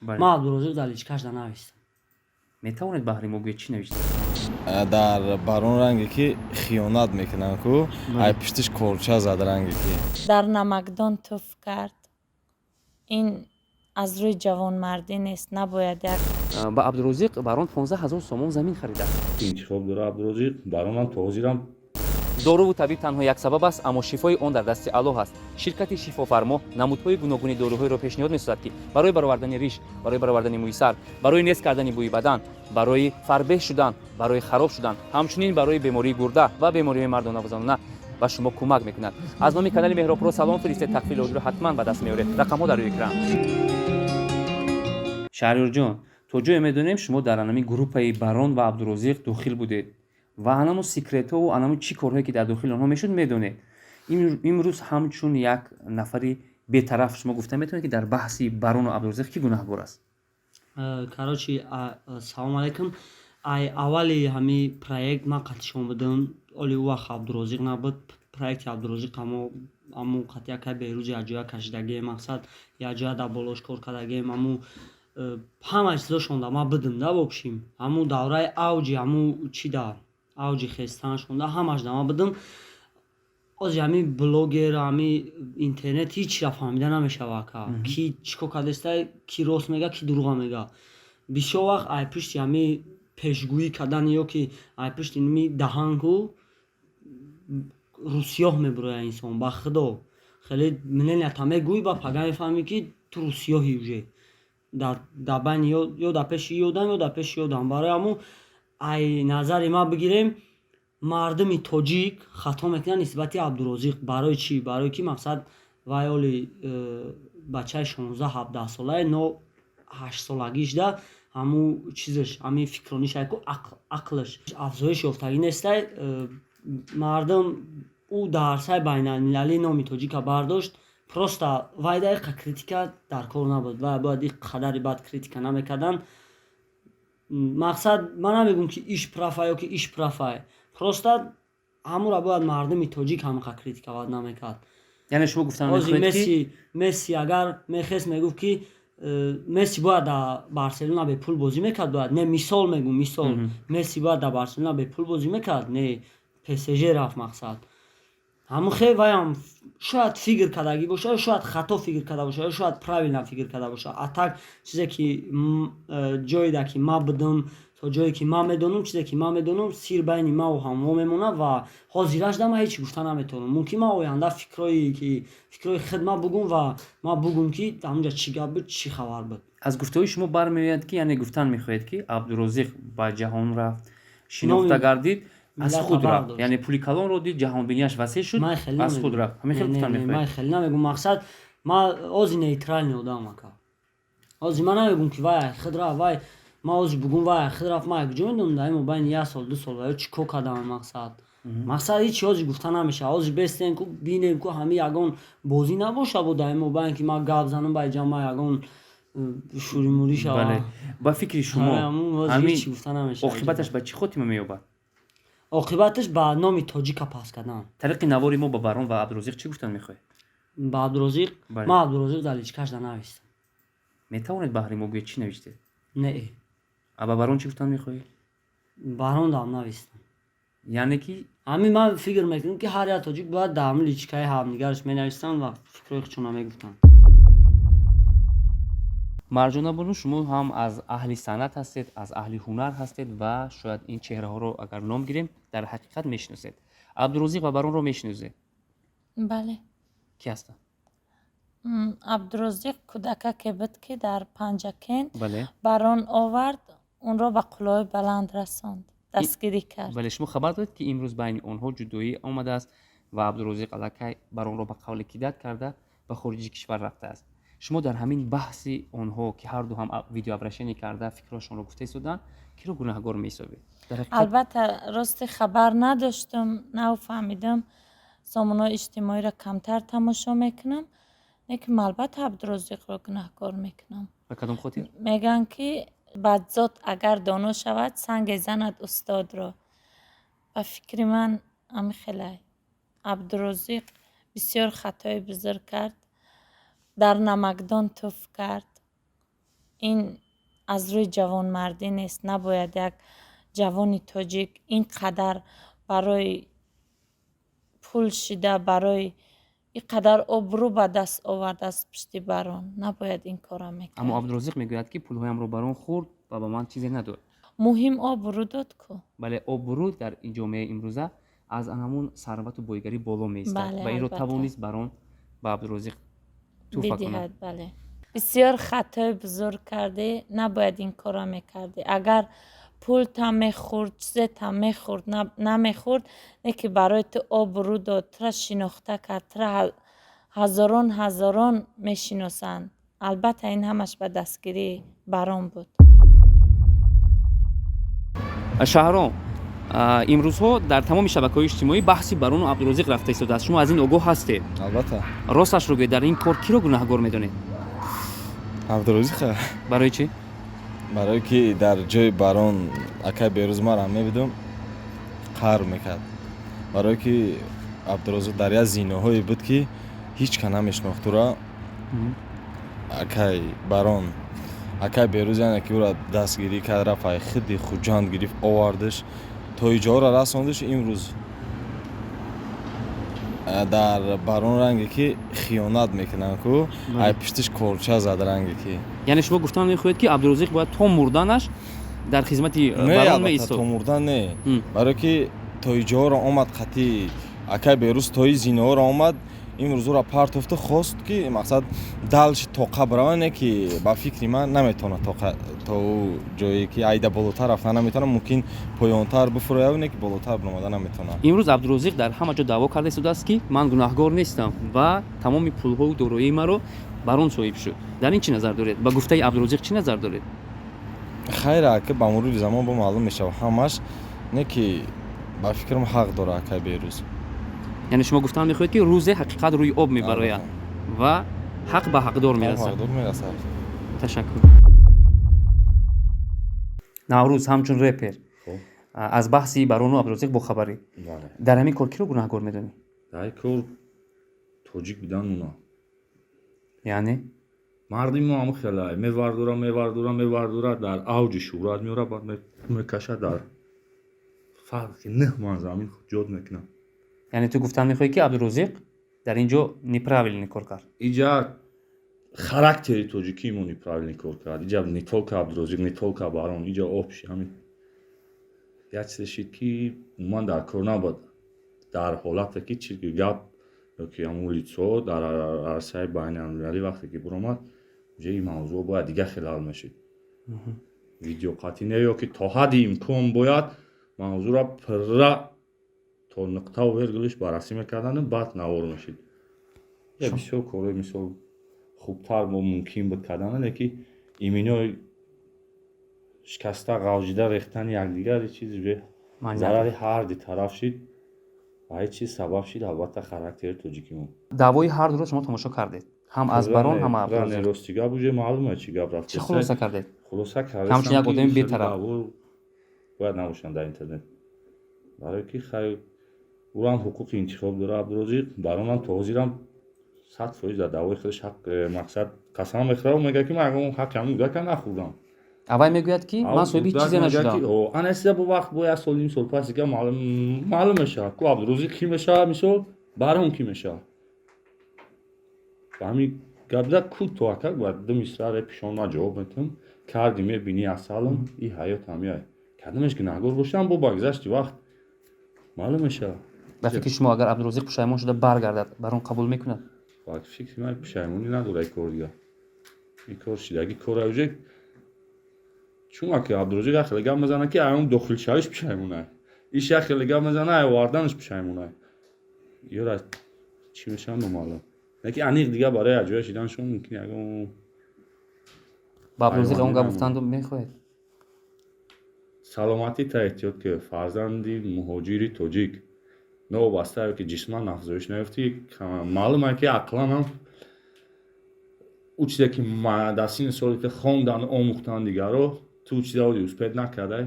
ма абдурозиқ дар личкашда навистам. метавонед баҳри мо гӯед чӣ навиштед? дар барон ранге ки хиёнат мекунанд ку ай пиштиш колча зад ранге ки дар намакдон туф кард. Ин аз рӯи ҷавонмардӣ нест, набояд як ба абдурозиқ барон 15 000 сомон замин харидааст. интихоб дора абдурозиқ баронам тоҳозирам. доруву табиб танҳо як сабаб аст, аммо шифои он дар дасти Аллоҳ аст. ширкати шифофармо намудҳои гуногуни доруҳоеро пешниҳод месозад, ки барои баровардани риш, барои баровардани мӯи сар, барои нест кардани бӯи бадан, барои фарбеҳ шудан, барои хароб шудан, ҳамчунин барои бемории гурда ва бемориҳои мардонавзанона ба шумо кӯмак мекунад. аз номи канали меҳробро салом фиристед, тахфили оҷро ҳатман ба даст меоред. рақамҳо дар рӯи экран. шаҳрёрҷон, то ҷое медонем шумо дар анами группаи барон ва абдурозиқ дохил будед ва анамо секретҳову анамо чӣ корҳое ки дар дохили онҳо мешуд медонед. имрӯз ҳамчун як нафари бетараф шумо гуфта метавонед ки дар баҳси барону абдурозиқ кӣ гунаҳгор аст? Короче, салому алайкум. Ай аввали ҳами проект ман қатишон будам. Оли у вақт абдурозиқ набуд. Проекти абдурозиқ аму қат яка берӯзи яҷоя кашидагие, мақсад яҷоя дар болош кор кардагие, аму ҳама чизошон да ма будам да бобшим. Аму давраи авҷи аму чи да авҷи хестанашон да ҳамаш да ма будам. Ози ҳами блогер, ҳами интернет ҳичра фаҳмида намешава ка ки чӣ кор кардастай, ки рост мега, ки дурӯға мега. Бисёр вақт ай пишти ҳами пешгӯӣ кардани ё ки ай пишти ними даҳанку рӯсиёҳ мебурояд инсон. Ба худо хеле мненията мегӯӣ ба пага мефаҳмӣ ки ту рӯсиёҳи уже дар байни ё дар пеши ёдам ё дар пеши ёдам. Барои ҳамун ай назари ман бигирем, мардуми тоҷик хато мекунанд нисбати абдурозиқ. Барои чӣ? Барои ки мақсад вай оли бачаи 16-17 солае, но 8солагиш да ҳаму чизаш, ҳами фикронишайку ақлаш афзоиш ёфтагӣ нестай. Мардум ӯ дар сайти байналмилалӣ номи тоҷика бардошт. Просто вай дақиқа критика дар кор набуд. Вай бояд ин қадари бад критика намекарданд. Мақсад ман намегӯм ки иш прафай ё ки иш прафай. Просто ҳамура бояд мардуми тоҷик ҳамақа критика бад намекард. яъне шумо гуфтан Ози Месси агар мехест мегуфт ки Месси бояд дар Барселона бепул бозӣ мекард, бояд не, мисол мегӯм, мисол Месси бояд дар Барселона бепул бозӣ мекард, не ПСЖ рафт. Мақсад ҳамун хел ваям шояд фикр кардагӣ бошад, ё шояд хато фикр карда бошад, ё шояд правилна фикр карда бошад. А так чизе ки ҷоеда ки ман будам, то ҷое ки ман медонам, чизе ки ман медонам сир байни маву ҳамво мемонад ва ҳозираш да ман ҳеҷ гуфта наметавонам. Мумкин ман оянда фикрои худ ман бугум ва ман бугум ки ҳамунҷа чӣ гап буд, чӣ хабар буд. аз гуфтаҳои шумо бармеояд ки яъне гуфтан мехоҳед ки абдурозиқ ба ҷаҳон рафт, шинохта гардид, аз худ рафт, яъне пули калонро дид, ҷаҳонбинияш васеъ шуд, аз худ рафт. ҳамин хел гуфтан мехоҳед? Ман хеле намегӯм. Мақсад ман ози нейтрални одамам ака. Ози ман намегӯм ки вай худ рафт, вай ман ози бугум вай худ рафт, ман якҷо медонам дар ин байни 1 сол 2 сол ва ё чӣ кор кардам. Мақсад ҳеҷ ози гуфта намешавад. Ози бестем ку бинем ку ҳами ягон бозӣ набоша бо дар ин мобайн ки ман гап занам ба ҷамъа ягон шӯримӯрӣ шава. ба фикри шумо ҳеҷ гуфта намешавад. оқибаташ ба чӣ хотима меёбад? оқибаташ ба номи тоҷика паст кардан. тариқи навори мо ба барон ва абдурозиқ чӣ гуфтан мехоҳед? Ба абдурозиқ ман абдурозиқ дар личкашда навистам. метавонед баҳри мо гӯед чӣ навиштед? Не. А ба барон чӣ гуфтан мехоҳед? Барон дам навистам. яъне ки ҳамин ман фикр мекунам ки ҳар як тоҷик бояд дар ҳамин личкаи ҳамдигараш менавистанд ва фикрои худшона мегуфтанд. марҷона бону, шумо ҳам аз аҳли санъат ҳастед, аз аҳли ҳунар ҳастед ва шояд ин чеҳраҳоро агар ном гирем дар ҳақиқат мешиносед. абдурозиқ ва баронро мешиносед? бале. ки ҳастанд? абдурозиқ кӯдаке буд ки дар Панҷакент бале барон овард, онро ба қуллаи баланд расонд, дастгирӣ кард. бале шумо хабар доред ки имрӯз байни онҳо ҷудоӣ омадааст ва абдурозиқ аллакай баронро ба қавли кидат карда ба хориҷи кишвар рафтааст. шумо дар ҳамин баҳси онҳо ки ҳарду ҳам видеообрашение карда фикрҳоашонро гуфта истоданд, киро гунаҳгор меҳисобед? албатта рости хабар надоштам, нафаҳмидам, сомонаҳои иҷтимоиро камтар тамошо мекунам, лекин албатта абдурозиқро гунаҳгор мекунам. ба кадом хотир? мегӯянд ки бадзот агар доно шавад санге занад устодро. ба фикри ман ҳамин хеле абдурозиқ бисёр хатои бузург кард, дар намакдон туф кард. این از روی جوانمردی نیست. نباید یک جوان تاجیک اینقدر برای پول شده، برای اینقدر آبرو به دست آورده از پشتی باران. نباید این کارا میکرد. اما عبدالرزاق میگوید که پولهایم رو باران خورد و به من چیزی نداد. مهم آبرو داد کو. بله، آبرو در این جامعه امروزه از همون ثروت و بایگری بالا میایستد بله، و این رو البته. توانست باران به عبدالرزاق توفه کند. بدهد. بله، بسیار خطای بزرگ کرده. نباید این کارا میکرده. اگر پول تا میخورد، چیز تا میخورد، نمیخورد، نه که برای تو آبرو داد، تر شناخته کرد، تر هزاران میشناسند. البته این همش به دستگیری باران بود. شهرام، امروزها در تمام شبکه‌های اجتماعی بحثی باران و عبدالرزاق رفته ایستاده است. شما از این آگاه هستید؟ البته راستش رو بگید، در این کار کی رو گناهکار میدونید؟ عبدالرزاق برای چی؟ برای که در جای باران اکای بیروز ما را میبیدم قهر میکرد. برای که عبدالرزاق در یک زینه‌هایی بود که هیچ که نمیشناخت او را. اکای باران اکای بیروز یعنی که او را دستگیری کرد، رفت خودی خوجاند گرفت آوردش تا اینجا را رساندش. امروز در باران رنگی که خیانت میکنن کو ای پشتش کلچه زد رنگی که. یعنی شما گفتن میخواهید که عبدالرزاق باید تا مردنش در خدمت باران نه میایستاد؟ تا مردن نه. برای که تا اینجا را آمد خطی اکای بیروز تا این زینه را آمد. امروز را پرت افته خواست که مقصد دلش تا قبر نه که با فکر من نمیتونه تا جایی که ایده بالاتر رفتن نمیتونه، ممکن پایانتر بفروه نه که بالاتر برآمده نمیتونه. امروز عبدالرزاق در همه جا دعوا کرده شده است که من گناهکار نیستم و تمام پولها و دارایی مرا باران صاحب شد. در این چی نظر دارید؟ با گفته عبدالرزاق چی نظر دارید؟ خیره که با مرور زمان با معلوم میشه همش نه که با فکرم حق داره اکای بیروز. یعنی شما گفتن میخواهید که روز حقیقت روی آب میبراید و حق به حقدار میرسد. حقدار میرسد. تشکر. نوروز همچون رپر از بحثی باران و عبدالرزاق با خبری. بله. در همین کار کی رو گناهکار میدونی؟ در این کار توجیک بودن اونا. یعنی مردم ما هم خیلی میوردورا در اوج شهرت میاره، بعد میکشه در فرق نه من زمین جد میکنه. یعنی تو گفتن میخوای که عبدالرزاق در اینجا неправильный کار کرد. اینجا характери тоҷикӣ мо неправильный кор кард. Инҷа не толка Абдурозиқ, не толка Барон, инҷа обши ҳамин як чизе шид ки умуман дар кор набуд. Дар ҳолате ки чи гап ёки ҳамун лицо дар арсаи байналмилалӣ вақте ки биромад, инҷа ин мавзӯъ бояд дига хел ҳал мешид. Видеоқатӣ не ёки то ҳадди имкон бояд мавзӯъро пурра то нуқтаву виргулаш баррасӣ мекардану баъд навор мешид. Я бисёр корои мисол хубтар мо мумкин буд кардане ки иминои шикаста ғавҷида рехтани якдигар чизи бе зарари ҳар ди тараф шид ва ҳеҷ чиз сабаб шид. албатта характери тоҷикӣ мо давои ҳар дуро шумо тамошо кардед, ҳам аз Барон ҳам аз Абдурозиқ. рости гап уҷе маълуме чӣ гап рафт. чӣ хулоса кардед? хулоса ҳамчун як одами бетараф бояд набошанд дар интернет, барое ки хай урам ҳуқуқи интихоб дора Абдурозиқ. Баронам то ҳозирам 100% дар давои худаш ҳақ мақсад қасам мехӯрад, мегӯяд ки ман ҳақи ҳамин гӯяка нахӯрдам. аввал мегӯяд ки ман соҳиби ҳеҷ чизе нашудам. анасида бо вақт бо як сол ним сол пас дига маълум мешавад ку Абдурозиқ кӣ мешавад, мисол Барон кӣ мешавад. ҳамин гапда ку то акак ба ду мисра пишон ман ҷавоб медиҳам. карди мебинӣ асалам и ҳаёт ҳамяй кардамеш гунаҳгор бошам бо ба гузашти вақт маълум мешавад. ба фикри шумо агар Абдурозиқ пушаймон шуда баргардад, Барон қабул мекунад? ба фикри ман пушаймонӣ надора ин кор дига. ин кор шидаги кора уҷе чун аки Абдурозиқ як хеле гап мезана ки аён дохилшавиш пушаймонай, иш як хеле гап мезана оварданаш пушаймонай. ёра чӣ мешавад номаълум. Яки аниқ дига барои аҷоя шиданашон мумкин ягон ба Абдурозиқ он гап гуфтанду мехоҳед? саломатӣ та эҳтиёт ки фарзанди муҳоҷири тоҷик новобаста ки ҷисман афзоиш наёфтӣ. маълуме ки ақлан ҳам ӯ чизе ки дар синни соли хондан омӯхтан дигарро ту чизе оди успеҳ накардай.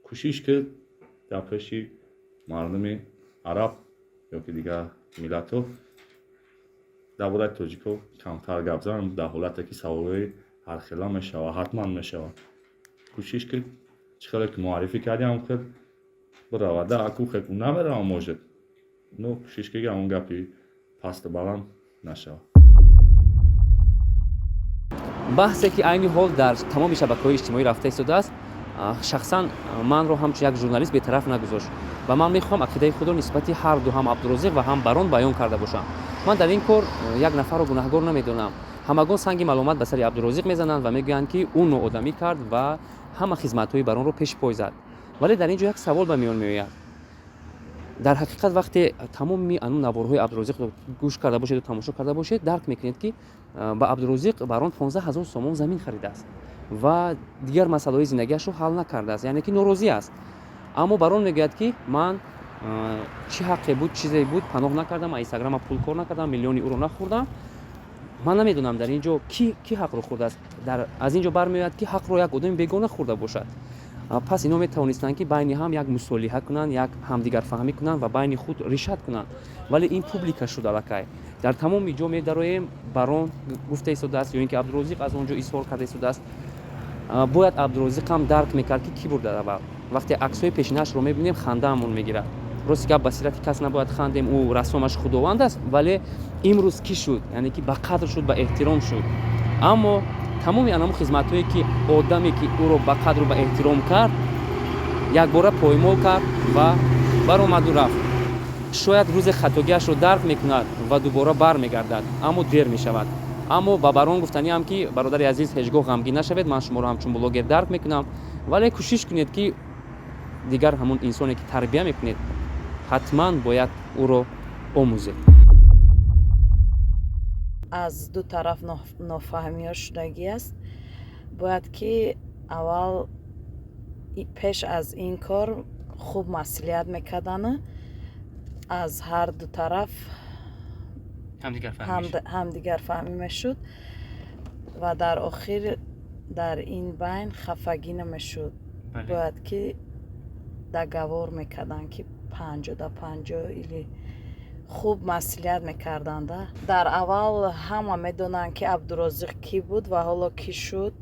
кӯшиш кирд дар пеши мардуми араб ёки дигар миллатҳо дар бораи тоҷикҳо камтар гап занам, дар ҳолате ки саволҳои ҳархела мешава, ҳатман мешава. кӯшиш кирд чӣ хеле ки муаррифӣ кардиам кирд биравада аку хеку наверам может, но кӯшиш киргам он гапи пасту баланд нашава. баҳсе ки айни ҳол дар тамоми шабакаҳои иҷтимоӣ рафта истодааст, шахсан манро ҳамчун як журналист бетараф нагузошт ва ман мехоҳам ақидаи худро нисбати ҳарду ҳам Абдурозиқ ва ҳам Барон баён карда бошам. ман дар ин кор як нафарро гунаҳгор намедонам. ҳамагон санги маломат ба сари Абдурозиқ мезананд ва мегӯянд ки ӯ ноодамӣ кард ва ҳама хизматҳои Баронро пеш пой зад. вале дар ин ҷо як савол ба миён меояд. дар ҳақиқат вақте тамоми анун наворҳои Абдурозиқро гӯш карда бошед тамошо карда бошед, дарк мекунед ки ба Абдурозиқ Барон 15 000 сомон замин харидааст ва дигар масъалаҳои зиндагиашро ҳал накардааст, яъне ки норозӣ аст. аммо Барон мегӯяд ки ман чӣ ҳаққе буд, чизе буд, паноҳ накардам, Инстаграма пул кор накардам, миллиони ӯро нахӯрдам. ман намедонам дар ин ҷо ки ҳаққро хӯрдааст. аз ин ҷо бармеояд ки ҳаққро як одами бегона хӯрда бошад. пас ино метавонистанд ки байни ҳам як мусолиҳа кунанд, як ҳамдигарфаҳмӣ кунанд ва байни худ ришад кунанд. вале ин публика шуд аллакай. дар тамоми ҷо медароем Барон гуфта истодааст ё ин ки Абдурозиқ аз он ҷо изҳор карда истодааст. бояд Абдурозиқ ҳам дарк мекард ки кӣ буд дар аввал. вақте аксҳои пешинаашро мебинем хандаамон мегирад. рости гап ба сирати кас набояд хандем, ӯ рассомаш худованд аст, вале имрӯз кӣ шуд, яъне ки ба қадр шуд, ба эҳтиром шуд. аммо тамоми анаму хизматҳое ки одаме ки ӯро ба қадру ба эҳтиром кард, якбора поймол кард ва баромаду рафт. шояд рӯзе хатогиашро дарк мекунад ва дубора бармегардад, аммо дер мешавад. аммо ба Барон гуфтаниам ки бародари азиз ҳеҷ гоҳ ғамгин нашавед, ман шуморо ҳамчун блогер дарк мекунам, вале кӯшиш кунед ки дигар ҳамон инсоне ки тарбия мекунед, ҳатман бояд ӯро омӯзед. аз ду тараф нофаҳмиҳо шудагӣ аст. бояд ки аввал пеш аз ин кор хуб маслиҳат мекарданд, аз ҳар ду тараф ҳамдигарфаҳмӣ мешуд ва дар охир дар ин байн хафагӣ намешуд. бояд ки дагавор мекарданд ки 50-50 или хуб маслиҳат мекарданд. дар аввал ҳама медонанд ки Абдурозиқ кӣ буд ва ҳоло кӣ шуд.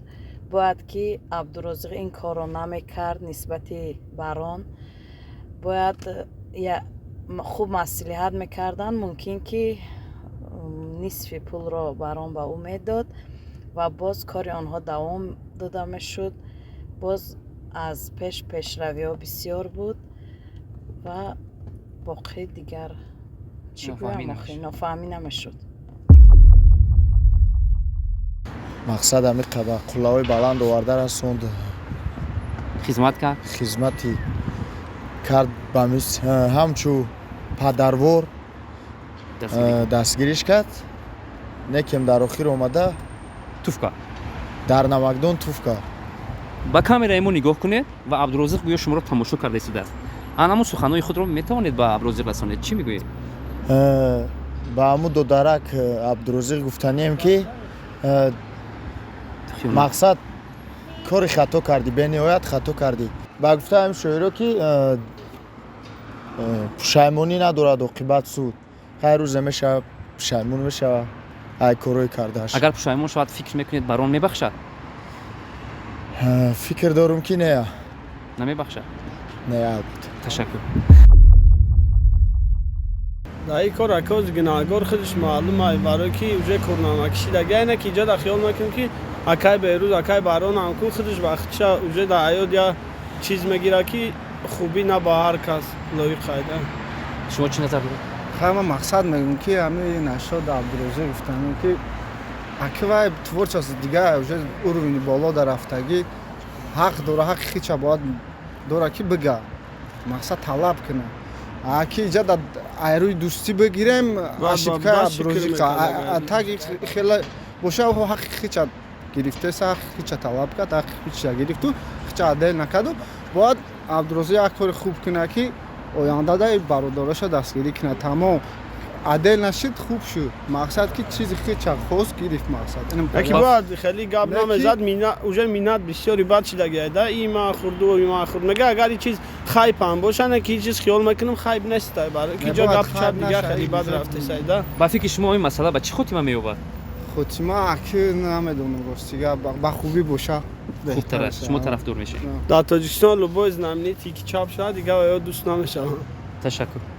бояд ки Абдурозиқ ин корро намекард нисбати Барон. бояд хуб маслиҳат мекарданд, мумкин ки нисфи пулро Барон ба ӯ медод ва боз кори онҳо давом дода мешуд. боз аз пешравиҳо бисёр буд ва боқӣ дигар чӣ гӯям, нофаҳмӣ намешуд. мақсад ами қуллаҳои баланд оварда расонд, хизмати кард ба ҳамчу падарвор дастгириш кард. некем дар охир омада туфка дар намакдон туф кард. ба камераи мо нигоҳ кунед ва Абдурозиқ гӯё шуморо тамошо карда истодааст. анаму суханҳои худро метавонед ба Абдурозиқ расонед. чӣ мегӯед? ба ҳамун додарак Абдурозиқ гуфтанем ки мақсад кори хато кардӣ, бениҳоят хато кардӣ. ба гуфтаам шоиро ки пушаймонӣ надорад оқибат суд. ҳар рӯзе мешавад пушаймон мешавад ай корҳои кардааш. агар пушаймон шавад фикр мекунед Барон мебахшад? фикр дорум ки неа. намебахшад? неа. ташаккур. дар ин кор акоз гунаҳгор худаш маълум аст, барое ки уже корна накишидаги айна ки иҷода хиёл мекунем ки акай берӯз акай Барон ҳам ку худаш вақтиша уже дар ҳаёт я чиз мегирад ки хубӣ на ба ҳар кас лоиқ айда. шумо чӣ назар доред? ҳама мақсад мегӯям ки ҳамин нашод Абдурозиқ гуфтанем ки акивай творчество дигар уже уровни боло дар рафтагӣ ҳақ дора, ҳаққи хича бояд дора ки бига мақсад талаб кунад. ки иҷода айрӯи дӯстӣ бигирем ошибка Абдурозиқ таги хеле боша ҳаққи хича гирифтеса, ҳаққи хича талаб кард, ҳаққи хича гирифту, хича адел накарду. бояд Абдурозиқ як кори хуб кунад ки ояндадаи бародараша дастгирӣ кунад. тамом адел нашид хуб шуд. мақсад ки чизи хича хос гирифт мақсад. яки бояд хеле гап намезад, уже минат бисёри бад шидаги айда. има хурду, има хурд мега агар ин чиз хайп ҳам бошад, ки ин чиз хиёл мекунам хайп нест, барое ки ҷо гап чап дига хеле бад рафтест айда. ба фикри шумо ин масъала ба чӣ хотима меёбад? хотима аки намедонам ростига ба хубӣ боша خوبتر است شما طرفدار میشین در تاجیکستان لوبای знамениті که چاپ شده دیگه یا دوست نمیشم. تشکر